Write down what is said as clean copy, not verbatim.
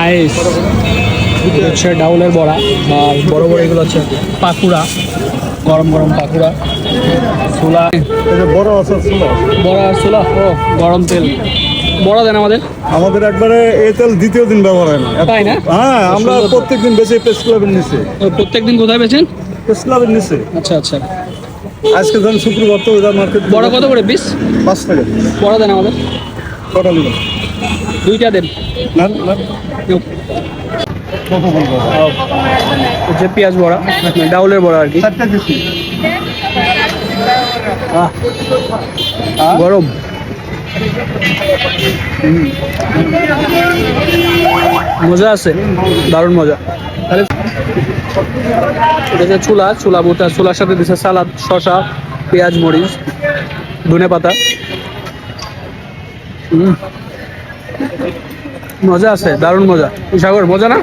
Nice. হচ্ছে ডাউলের বড়া আর বড় বড় এগুলো হচ্ছে পাকুড়া, গরম গরম পাকুড়া, ছোলা, বড় আছে বড়া আর ছোলা। ও গরম তেল বড়া দেন আমাদের। আমাদের একবারে এই তেল দ্বিতীয় দিন ব্যবহার হয় না। তাই না? হ্যাঁ, আমরা সুন্দর। প্রত্যেকদিন বেশি প্রেস ক্লাবের নিচে। প্রত্যেকদিন কোথায় বেছেন? প্রেস ক্লাবের নিচে। আচ্ছা আচ্ছা। আজকে ধরুন শুক্রবার তো ওইটা মার্কেট। বড়া কত করে পিস? 5 টাকা। বড়া দেন আমাদের। কটা নেবেন? দুইটা দেন। না না। ইউ। কত বলবো? হচ্ছে পেঁয়াজ বড়া, ডাউলের বড়া আর কি। 4টা দিচ্ছি। আহ, গরম। মজা আছে, দারুণ মজা। তাহলে এটা হচ্ছে ছোলা, ছোলা বোটা, ছোলার সাথে দিচ্ছে সালাদ, শসা, পেঁয়াজ, মরিচ, ধনে পাতা। মজা আছে, দারুণ মজা। সাগর মজা না?